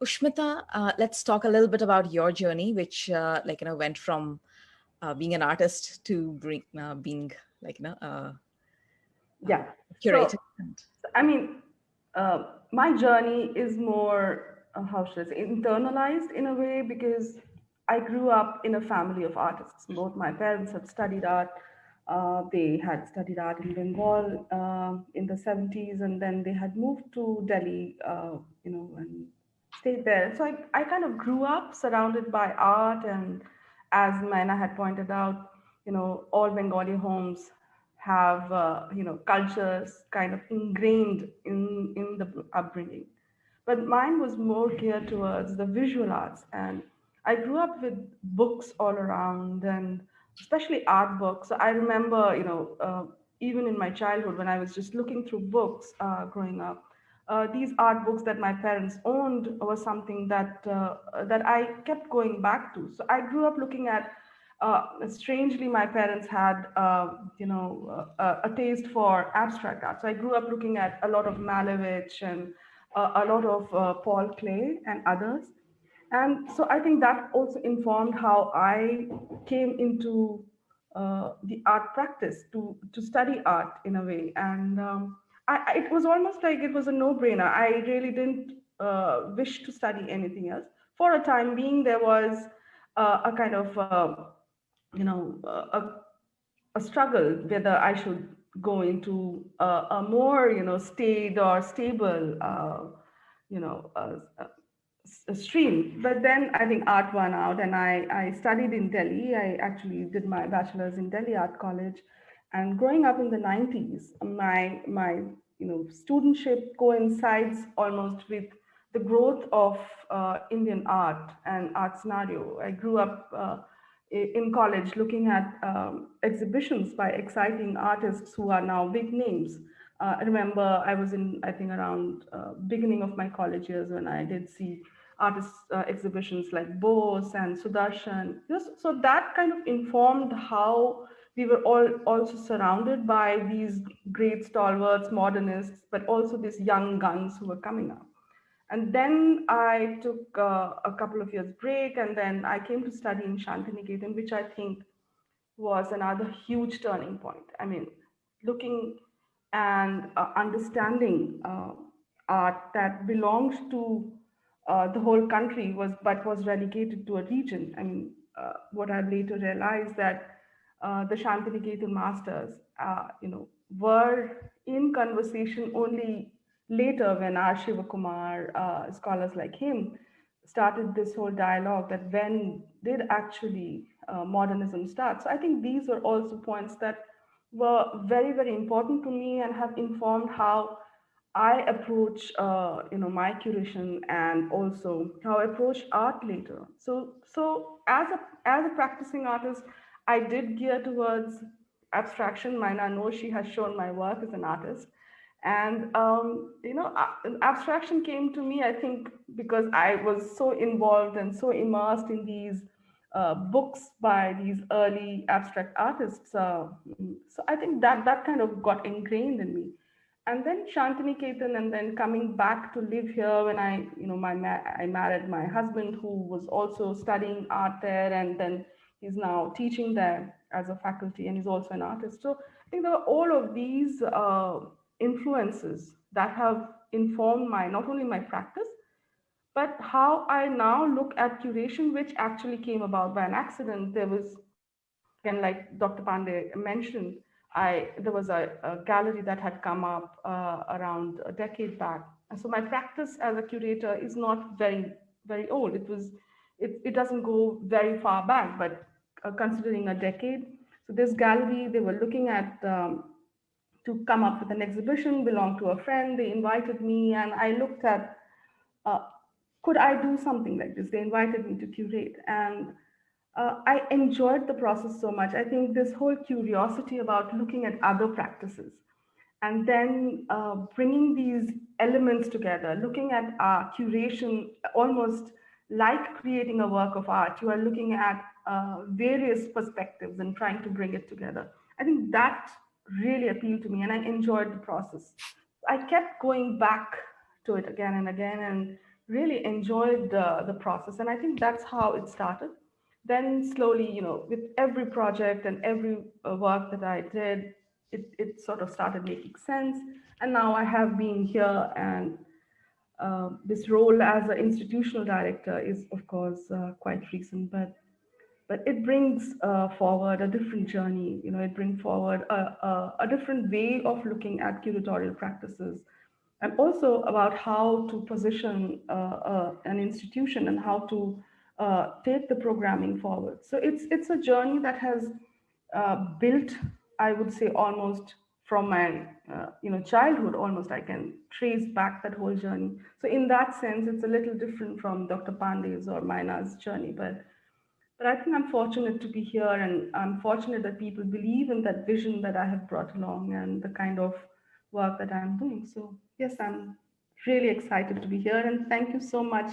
Ushmita, let's talk a little bit about your journey, which went from being an artist to being like uh, Yeah. curator. So, I mean, my journey is more, how should I say, internalized in a way because I grew up in a family of artists. Both my parents had studied art. They had studied art in Bengal in the 70s, and then they had moved to Delhi, and stayed there. So I kind of grew up surrounded by art, and as Maina had pointed out, all Bengali homes have cultures kind of ingrained in the upbringing, but mine was more geared towards the visual arts. And I grew up with books all around, and especially art books. So I remember, even in my childhood when I was just looking through books growing up, these art books that my parents owned was something that I kept going back to. So I grew up looking at, strangely, my parents had, a taste for abstract art. So I grew up looking at a lot of Malevich and a lot of Paul Klee and others. And so I think that also informed how I came into the art practice to study art in a way. And it was almost like it was a no-brainer. I really didn't wish to study anything else. For a time being, there was a kind of a struggle whether I should go into a more staid or stable stream. But then I think art won out, and I studied in Delhi. I actually did my bachelor's in Delhi Art College. And growing up in the 90s, my studentship coincides almost with the growth of Indian art and art scenario. I grew up in college looking at exhibitions by exciting artists who are now big names. I remember I was in, I think, around beginning of my college years when I did see artist exhibitions like Bose and Sudarshan. So that kind of informed how we were all also surrounded by these great stalwarts, modernists, but also these young guns who were coming up. And then I took a couple of years break, and then I came to study in Shantiniketan, which I think was another huge turning point. I mean, looking and understanding art that belongs to the whole country was relegated to a region. I mean, what I later realized that the Shantiniketan masters, were in conversation only later when R. Shivakumar, scholars like him, started this whole dialogue that when did actually modernism start. So I think these were also points that were very, very important to me and have informed how I approach, my curation and also how I approach art later. So as a practicing artist, I did gear towards abstraction. Maina knows, she has shown my work as an artist, and abstraction came to me, I think, because I was so involved and so immersed in these books by these early abstract artists. So I think that kind of got ingrained in me. And then Shantiniketan, and then coming back to live here when I married my husband, who was also studying art there, and then he's now teaching there as a faculty, and he's also an artist. So I think there are all of these influences that have informed my not only my practice, but how I now look at curation, which actually came about by an accident. There was, again, like Dr. Pandey mentioned, there was a gallery that had come up around a decade back. And so my practice as a curator is not very, very old. It doesn't go very far back, but considering a decade. So this gallery, they were looking at to come up with an exhibition, belonged to a friend. They invited me, and I looked at, uh, could I do something like this? They invited me to curate, and I enjoyed the process so much. I think this whole curiosity about looking at other practices and then bringing these elements together, looking at curation almost like creating a work of art. You are looking at various perspectives and trying to bring it together. I think that really appealed to me, and I enjoyed the process. I kept going back to it again and again, and really enjoyed the process. And I think that's how it started. Then slowly, with every project and every work that I did, it sort of started making sense. And now I have been here, and this role as an institutional director is, of course, quite recent, but it brings forward a different journey. It brings forward a different way of looking at curatorial practices, and also about how to position an institution and how to take the programming forward. So it's a journey that has built, I would say, almost from my childhood. Almost I can trace back that whole journey. So in that sense, it's a little different from Dr. Pandey's or Maina's journey, but I think I'm fortunate to be here, and I'm fortunate that people believe in that vision that I have brought along and the kind of work that I'm doing. So, yes, I'm really excited to be here, and thank you so much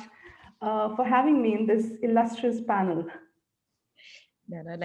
for having me in this illustrious panel. Yeah, no,